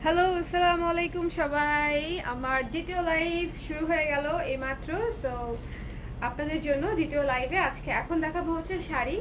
Hello, আসসালামু আলাইকুম সবাই। আমার দ্বিতীয় লাইভ শুরু হয়ে গেল এইমাত্র। সো আপনাদের জন্য দ্বিতীয় লাইভে আজকে এখন দেখাবো হচ্ছে শাড়ি।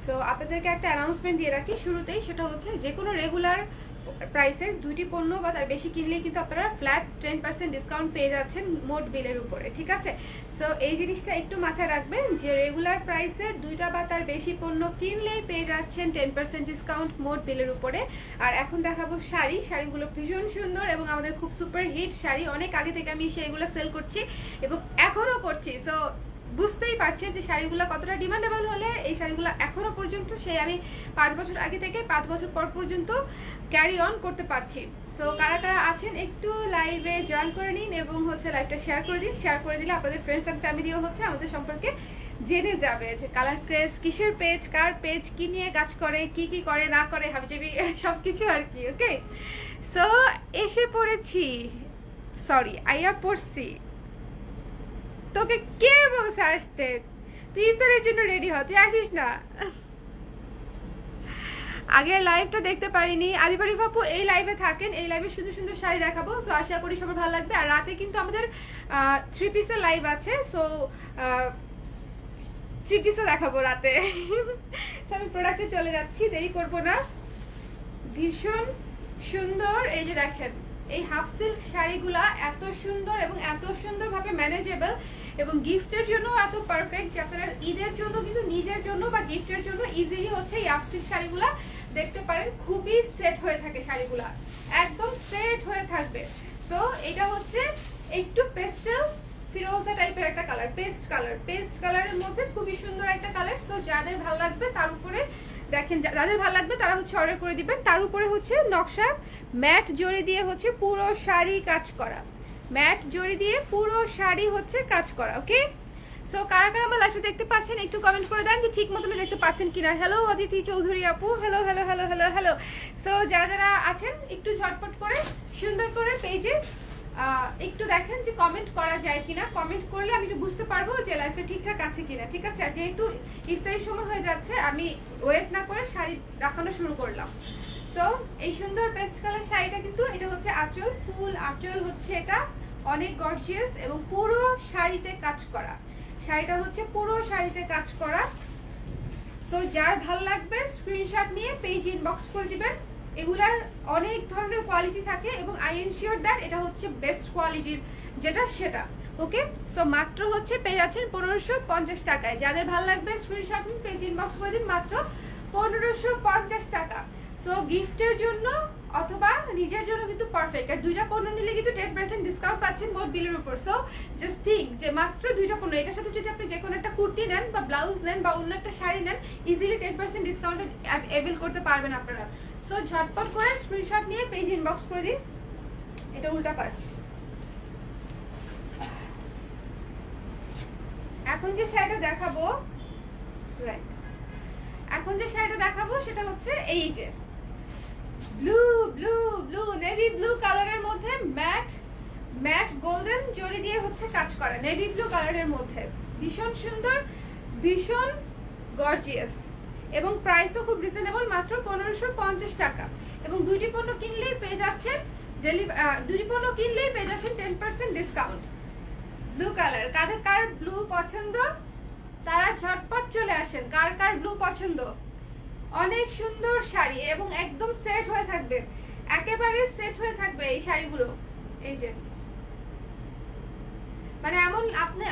সো আপনাদেরকে একটা অ্যানাউন্সমেন্ট দিয়ে রাখি শুরুতেই, সেটা হচ্ছে যে কোনো রেগুলার প্রাইসের দুইটি পণ্য বা তার বেশি কিনলেই কিন্তু আপনারা ফ্ল্যাট 10% ডিসকাউন্ট পেয়ে যাচ্ছেন মোট বিলের উপরে, ঠিক আছে? সো এই জিনিসটা একটু মাথায় রাখবেন যে রেগুলার প্রাইসের দুইটা বা তার বেশি পণ্য কিনলেই পেয়ে যাচ্ছেন 10% ডিসকাউন্ট মোট বিলের উপরে। আর এখন দেখাবো শাড়িগুলো ভীষণ সুন্দর এবং আমাদের খুব সুপার হিট শাড়ি। অনেক আগে থেকে আমি সেইগুলো সেল করছি এবং এখনও করছি। সো বুঝতেই পারছেন যে শাড়িগুলো কতটা ডিমান্ডেবল হলে এই শাড়িগুলো এখনো পর্যন্ত সেই আমি 5 বছর আগে থেকে 5 বছর পর পর্যন্ত ক্যারি অন করতে পারছি। সো কারা কারা আছেন একটু লাইভে জয়েন করে নিন এবং হচ্ছে লাইভটা শেয়ার করে দিন। শেয়ার করে দিলে আপনাদের ফ্রেন্ডস অ্যান্ড ফ্যামিলিও হচ্ছে আমাদের সম্পর্কে জেনে যাবে যে কালার ক্রেজ কিসের পেজ, কার পেজ, কি নিয়ে কাজ করে, কি কি করে না করে, হাবিজাবি সব কিছু আর কি। ওকে, সো এসে পড়েছি, সরি আইয়া পড়ছি। তোকে কে বলছে আসতে? তুই ইফতারের জন্য রেডি হ, তুই আসিস না। আগের লাইভটা দেখতে পারিনি, আদিবাড়ি বাপু এই লাইভে থাকেন, এই লাইভে সুন্দর সুন্দর শাড়ি দেখাবো। সো আশা করি সবার ভালো লাগবে। আর রাতে কিন্তু আমাদের 3 পিসের লাইভ আছে। সো 3 পিসও দেখাবো রাতে। সো আমি প্রোডাক্টে চলে যাচ্ছি, দেরি করবো না। ভীষণ সুন্দর, এই যে দেখেন এই হাফ সিল্ক শাড়িগুলা এত সুন্দর এবং এত সুন্দরভাবে ম্যানেজেবল এবং গিফটের জন্য এত পারফেক্ট যে আপনারা ঈদের জন্য কিন্তু নিজের জন্য বা গিফটের জন্য ইজিলি হচ্ছে এই হাফ সিল্ক শাড়িগুলা দেখতে পারেন। খুবই সেট হয়ে থাকে শাড়িগুলা, একদম সেট হয়ে থাকবে। তো এটা হচ্ছে একটু পেস্টেল ফিরোজা টাইপের একটা কালার, পেস্ট কালারের মধ্যে খুবই সুন্দর একটা কালার। সো যাদের ভালো লাগবে তার উপরে দেখেন, যাদের ভালো লাগবে তারা হচ্ছে অর্ডার করে দিবেন। তার উপরে হচ্ছে নকশা ম্যাট জড়ি দিয়ে হচ্ছে পুরো শাড়ি কাজ করা, ম্যাট জড়ি দিয়ে পুরো শাড়ি হচ্ছে কাজ করা। ওকে, সো কারা কারা আমার লাইভটা দেখতে পাচ্ছেন একটু কমেন্ট করে দেন যে ঠিক মতন দেখতে পাচ্ছেন কিনা। হ্যালো অদিতি চৌধুরী আপু, hello hello hello hello hello. So যারা যারা আছেন একটু ঝটপট করে সুন্দর করে পেজে একটু দেখেন যে কমেন্ট করা যায় কিনা। কমেন্ট করলে আমি একটু বুঝতে পারবো যে লাইফে ঠিকঠাক আছে কিনা, ঠিক আছে? আর যেহেতু ইফতারির সময় হয়ে যাচ্ছে, আমি ওয়েট না করে শাড়ি দেখানো শুরু করলাম। সো এই সুন্দর পেস্ট কালার শাড়িটা কিন্তু এটা হচ্ছে আঁচল, ফুল আঁচল হচ্ছে এটা, অনেক গর্জিয়াস এবং পুরো শাড়িতে কাজ করা। শাড়িটা হচ্ছে পুরো শাড়িতে কাজ করা। সো যার ভাল লাগবে স্ক্রিনশট নিয়ে পেজ ইনবক্স করে দিবেন। এগুলার অনেক ধরনের কোয়ালিটি থাকে এবং আই এনশিওর দ্যাট এটা হচ্ছে বেস্ট কোয়ালিটির যেটা সেটা। ওকে, সো মাত্র হচ্ছে পেয়ে যাচ্ছেন 1550 টাকায়। যাদের ভালো লাগবে স্ক্রিনশট নিন, পেজ ইনবক্স করে দিন, মাত্র 1550 টাকা। সো গিফটের জন্য অথবা নিজের জন্য কিন্তু পারফেক্ট। আর দুইটা পণ্য নিলে কিন্তু 10% ডিসকাউন্ট পাচ্ছেন মোট বিলের উপর। সো জাস্ট থিঙ্ক যে মাত্র দুইটা পণ্য, এটার সাথে যদি আপনি যে কোনো একটা কুর্তি নেন বা ব্লাউজ নেন বা অন্য একটা শাড়ি নেন, ইজিলি 10% ডিসকাউন্ট অ্যাভেল করতে পারবেন আপনারা। সো ঝটপট করে স্ক্রিনশট নিয়ে পেজ ইনবক্স করে দিন। এটা উল্টা পাশ। এখন যে শাড়িটা দেখাবো, রাইট, এখন যে শাড়িটা দেখাবো সেটা হচ্ছে এই যে blue blue blue navy blue কালারের মধ্যে ম্যাট গোল্ডেন জড়ি দিয়ে হচ্ছে কাজ করা, নেভি ব্লু কালারের মধ্যে ভীষণ সুন্দর, ভীষণ গর্জিয়াস এবং প্রাইসও খুব রিজনেবল, মাত্র 1550 টাকা। এবং দুইটি পণ্য কিনলেই পেয়ে যাচ্ছেন 10% ডিসকাউন্ট। ব্লু কালার, কাদের কার ব্লু পছন্দ তারা ঝটপট চলে আসেন। কার কার ব্লু পছন্দ? অনেক সুন্দর শাড়ি এবং একদম সেট হয়ে থাকবে, একেবারে সেট হয়ে থাকবে এই শাড়িগুলো। এই যে মানে এমন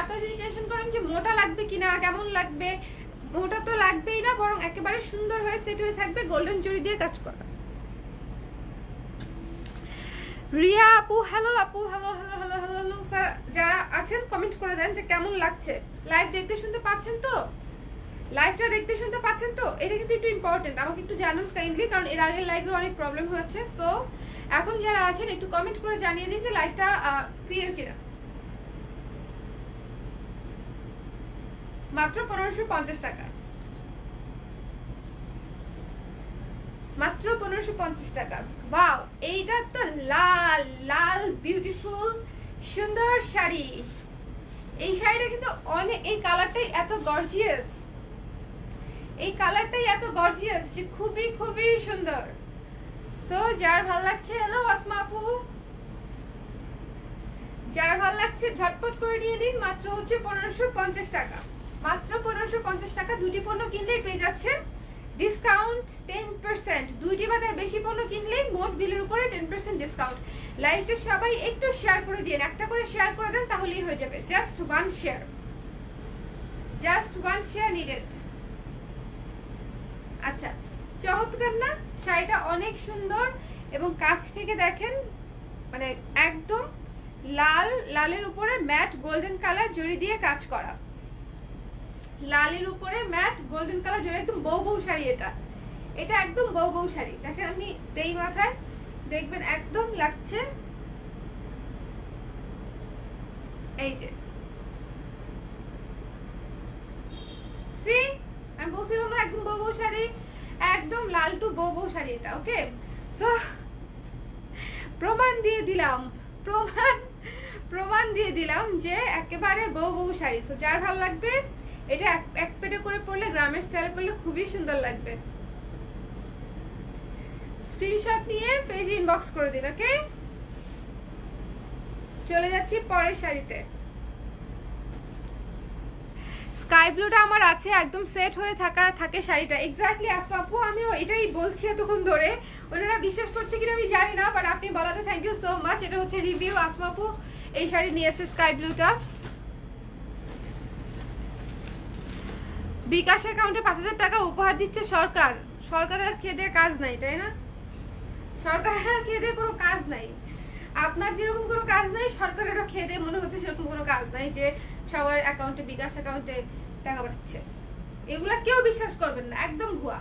আপনারা যদি টেনশন করেন যে মোটা লাগবে কিনা, কেমন লাগবে, মোটা তো লাগবেই না, বরং একেবারে সুন্দর হয়ে সেট হয়ে থাকবে, গোল্ডেন জড়ি দিয়ে কাজ করা। রিয়া আপু হ্যালো, আপু hello hello hello hello hello. Sir যারা আছেন কমেন্ট করে দেন যে কেমন লাগছে। লাইভ দেখতে শুনতে পাচ্ছেন তো? লাইভটা দেখতে শুনতে পাচ্ছেন তো? এটা কিন্তু একটু ইম্পর্টেন্ট, আমাকে একটু জানুন কাইন্ডলি, কারণ এর আগের লাইভে অনেক প্রবলেম হয়েছে। সো এখন যারা আছেন একটু কমেন্ট করে জানিয়ে দিন যে লাইভটা ক্লিয়ার কিনা। মাত্র 1550 টাকা, মাত্র 1550 টাকা। ওয়াও, এইটা তো লাল লাল বিউটিফুল সুন্দর শাড়ি। এই শাড়িটা কিন্তু অনেক, এই কালারটাই এত গর্জিয়াস, এই কালারটাই এত গর্জিয়াস যে খুবই খুবই সুন্দর। সো যার ভালো লাগছে, হ্যালো আসমা আপু, যার ভালো লাগছে ঝটপট করে নিয়ে নিন। মাত্র হচ্ছে 1550 টাকা, মাত্র 1550 টাকা। দুটি পণ্য কিনলেই পেয়ে যাচ্ছেন ডিসকাউন্ট 10%। দুইটি বা তার বেশি পণ্য কিনলেই মোট বিলের উপরে 10% ডিসকাউন্ট। লাইভটা সবাই একটু শেয়ার করে দিন, একটা করে শেয়ার করে দেন তাহলেই হয়ে যাবে। Just one share, just one share needed. আচ্ছা, চমৎকার না শাড়িটা? অনেক সুন্দর এবং কাছ থেকে দেখেন মানে একদম লাল, লালের উপরে ম্যাট গোল্ডেন কালার জড়ি দিয়ে কাজ করা, লালের উপরে ম্যাট গোল্ডেন কালার জড়ি, একদম বউ বউ শাড়ি। এটা এটা একদম বউ বউ শাড়ি। দেখেন আপনি দেই মাথায় দেখবেন একদম লাগছে। এই যে সি আমি বলছিলাম না একদম বউ বউ শাড়ি, একদম লাল টু বউ বউ শাড়ি এটা। ওকে, সো প্রমাণ দিয়ে দিলাম, প্রমাণ দিয়ে দিলাম যে একেবারে বউ বউ শাড়ি। সো যার ভালো লাগবে এটা এক পেটে করে পরলে, গ্রামের স্টাইলে পরলে খুবই সুন্দর লাগবে। স্ক্রিনশট নিয়ে পেজ ইনবক্স করে দিন। ওকে, চলে যাচ্ছি পরের শাড়িতে। স্কাই ব্লুটা আমার আছে, একদম সেট হয়ে থাকে শাড়িটা। এক্স্যাক্টলি আসমা আপু, আমিও এটাই বলছি এতক্ষণ ধরে। ওনারা বিশ্বাস করছে কিনা আমি জানি না, বাট আপনি বলাতে থ্যাংক ইউ সো মাচ। এটা হচ্ছে রিভিউ। আসমা আপু এই শাড়ি নিয়েছে স্কাই ব্লুটা। বিকাশ অ্যাকাউন্টে 5000 টাকা উপহার দিচ্ছে সরকার। সরকারের খেদে কাজ নাই, তাই না? সরকারের খেদে কোনো কাজ নাই। আপনার যেরকম কোনো কাজ নাই, সরকারেরও খেদে মনে হচ্ছে সেরকম কোনো কাজ নাই যে সবার অ্যাকাউন্টে, বিকাশ অ্যাকাউন্টে টাকা পাঠাচ্ছে। এগুলা কেউ বিশ্বাস করবেন না, একদম ভুয়া।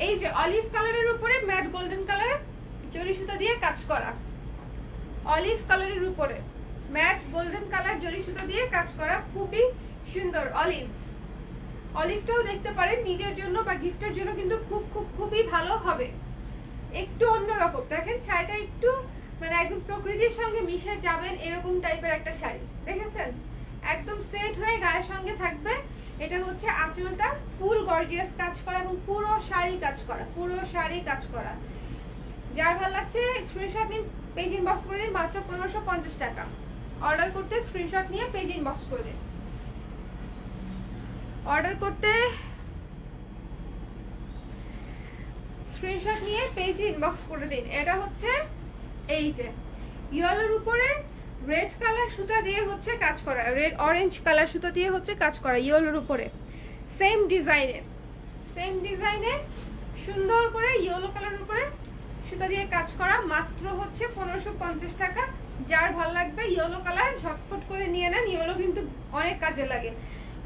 এই যে অলিভ কালারের উপরে ম্যাট গোল্ডেন কালার জরি সুতা দিয়ে কাজ করা, অলিভ কালারের উপরে ম্যাট গোল্ডেন কালার জরি সুতা দিয়ে কাজ করা, খুবই সুন্দর। অলিভ, অলিভটাও দেখতে পারেন নিজের জন্য বা গিফটের জন্য, কিন্তু খুবই ভালো হবে। একটু অন্যরকম দেখেন শাড়িটা, একটু মানে একদম প্রকৃতির সঙ্গে মিশে যাবেন এরকম টাইপের একটা শাড়ি। দেখেছেন একদম সেট হয়ে গায়ের সঙ্গে থাকবে। এটা হচ্ছে আঁচলটা ফুল গর্জিয়াস কাজ করা এবং পুরো শাড়ি কাজ করা, পুরো শাড়ি কাজ করা। যার ভালো লাগছে স্ক্রিনশট নিন, পেজ ইনবক্স করে দিন। মাত্র 1550 টাকা। অর্ডার করতে স্ক্রিনশট নিয়ে পেজ ইনবক্স করে দিন। অর্ডার করতে স্ক্রিনশট নিয়ে পেজ ইনবক্স করে দিন। এটা হচ্ছে এই যে ইয়েলোর উপরে রেড কালার সুতা দিয়ে হচ্ছে কাজ করা, রেড অরেঞ্জ কালার সুতা দিয়ে হচ্ছে কাজ করা ইয়েলোর উপরে, সেম ডিজাইনে সুন্দর করে ইয়েলো কালার উপরে সুতা দিয়ে কাজ করা। মাত্র হচ্ছে 1550 টাকা। যার ভালো লাগবে ইয়েলো কালার ঝটপট করে নিয়ে নেন। ইয়েলো কিন্তু অনেক কাজে লাগে।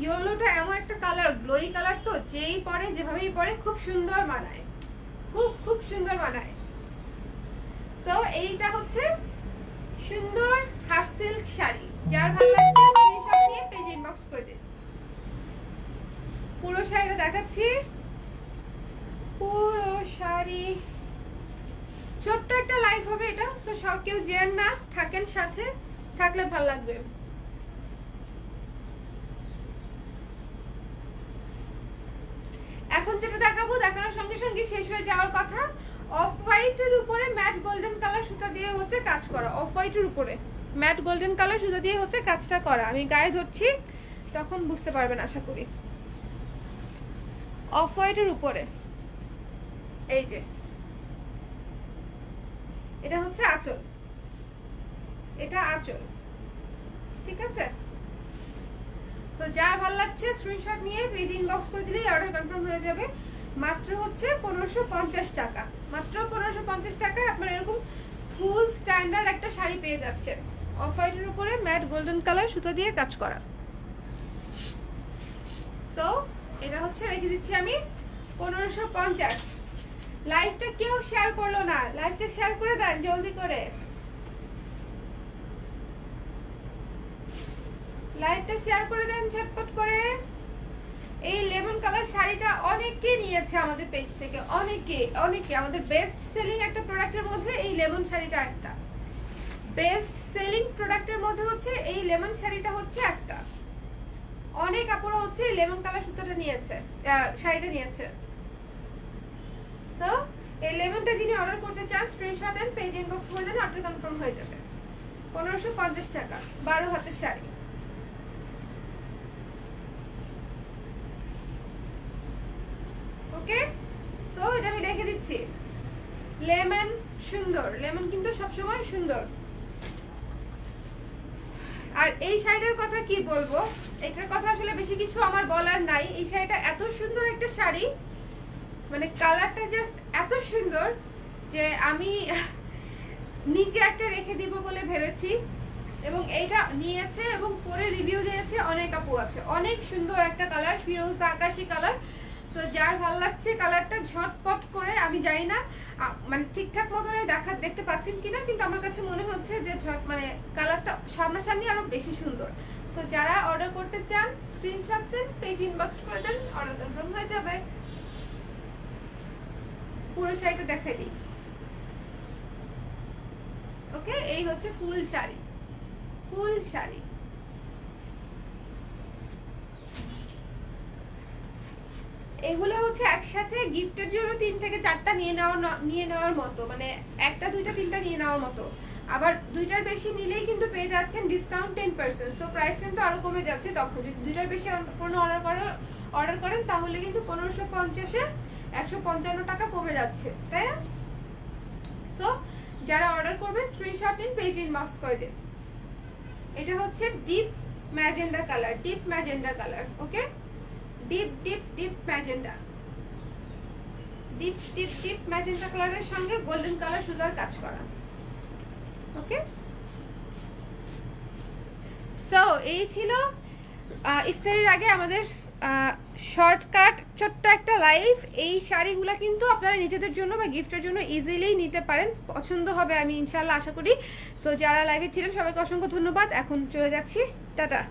ইয়েলোটা এমন একটা কালার, গ্লোই কালার, তো যেই পরে যেভাবেই পরে খুব সুন্দর মানায়, খুব সুন্দর মানায়। সো এইটা হচ্ছে সুন্দর হাফ সিল্ক শাড়ি। যার ভালো লাগছে স্ক্রিনশট নিয়ে পেজ ইনবক্স করে দিন। পুরো শাড়িটা দেখাচ্ছি, পুরো শাড়ি। ছোট্ট একটা লাইভ হবে এটা, সো সব কেউ জেন না থাকেন, সাথে থাকলে ভালো লাগবে। এখন যেটা দেখাবো দেখানোর সঙ্গে সঙ্গে শেষ হয়ে যাওয়ার কথা। অফ হোয়াইটের উপরে ম্যাট গোল্ডেন কালার সুতা দিয়ে হচ্ছে কাজ করা, অফ হোয়াইটের উপরে ম্যাট গোল্ডেন কালার সুতা দিয়ে হচ্ছে কাজটা করা। আমি গায়ে ধরছি তখন বুঝতে পারবেন আশা করি। অফ হোয়াইটের উপরে এই যে এটা হচ্ছে আঁচল, এটা আঁচল, ঠিক আছে? তো যার ভালো লাগছে স্ক্রিনশট নিয়ে পেজ ইনবক্স করে দিলেই অর্ডার কনফার্ম হয়ে যাবে। মাত্র হচ্ছে 1550 টাকা, মাত্র 1550 টাকায় আপনার এরকম ফুল স্ট্যান্ডার্ড একটা শাড়ি পেয়ে যাচ্ছে। অফ হোয়াইটের উপরে ম্যাট গোল্ডেন কালার সুতো দিয়ে কাজ করা। সো এটা হচ্ছে রেখে দিচ্ছি আমি 1550। লাইভটা কেউ শেয়ার করলো না, লাইভটা শেয়ার করে দেন জলদি করে, লাইভটা শেয়ার করে দেন ঝটপট করে। এই লেমন কালার শাড়িটা অনেকে নিয়েছে আমাদের পেজ থেকে, অনেকে আমাদের বেস্ট সেলিং একটা প্রোডাক্টের মধ্যে এই লেমন শাড়িটা একটা, বেস্ট সেলিং প্রোডাক্টের মধ্যে হচ্ছে এই লেমন শাড়িটা হচ্ছে একটা। অনেক আপুরা হচ্ছে এই লেমন কালার সুতোটা নিয়েছে, শাড়িটা নিয়েছে। সো এই লেমনটা যিনি অর্ডার করতে চান স্ক্রিনশট এন্ড পেজ ইনবক্স করে দেন, অর্ডার কনফার্ম হয়ে যাবে। 1550 টাকা, 12 হাতের শাড়ি। ওকে, সো এটা আমি রেখে দিচ্ছি। লেমন সুন্দর, লেমন কিন্তু সবসময় সুন্দর। আর এই শাড়িটার কথা কি বলবো, এটার কথা আসলে বেশি কিছু আমার বলার নাই। এই শাড়িটা এত সুন্দর একটা শাড়ি, মানে কালারটা জাস্ট এত সুন্দর যে আমি নিচে একটা রেখে দিব বলে ভেবেছি। এবং এইটা নিয়েছে এবং পরে রিভিউ দিয়েছে অনেক আপু আছে। অনেক সুন্দর একটা কালার, ফিরোজা আকাশি কালার। সো যার ভালো লাগছে কালারটা ঝটপট করে, আমি জানি না মানে ঠিকঠাক মতো দেখতে পাচ্ছেন কিনা, কিন্তু আমার কাছে মনে হচ্ছে যে মানে কালারটা সামনাসামনি আরো বেশি সুন্দর। সো যারা অর্ডার করতে চান স্ক্রিনশট দেন, পেজ ইনবক্স করে দেন, অর্ডার কনফার্ম হয়ে যাবে। পুরো শাড়িটা দেখাই দিই। ওকে, এই হচ্ছে ফুল শাড়ি, ফুল শাড়ি। এগুলো হচ্ছে একসাথে গিফটের জন্য 3 থেকে 4টা নিয়ে নেওয়ার মতো, মানে 1টা 2টা 3টা নিয়ে নেওয়ার মতো। আবার 2টার বেশি নিলেই কিন্তু পেয়ে যাচ্ছেন ডিসকাউন্ট 10%। সো প্রাইস কিন্তু আরো কমে যাচ্ছে তখন। যদি 2টার বেশি কোনো অর্ডার করেন তাহলে কিন্তু 1550-এ 155 টাকা কমে যাচ্ছে, তাই না? সো যারা অর্ডার করবেন স্ক্রিনশট নিন, পেজ ইনবক্স করে দিন। এটা হচ্ছে deep magenta colour, deep magenta colour. Okay, deep deep deep magenta, deep deep deep magenta কালারের সঙ্গে গোল্ডেন কালার সুতার কাজ করা। ওকে, সো এই ছিল ইফতারের আগে আমাদের শর্টকাট ছোট্ট একটা লাইভ। এই শাড়িগুলো কিন্তু আপনারা নিজেদের জন্য বা গিফটের জন্য ইজিলি নিতে পারেন, পছন্দ হবে আমি ইনশাআল্লাহ আশা করি। সো যারা লাইভে ছিলেন সবাইকে অসংখ্য ধন্যবাদ। এখন চলে যাচ্ছি, টাটা।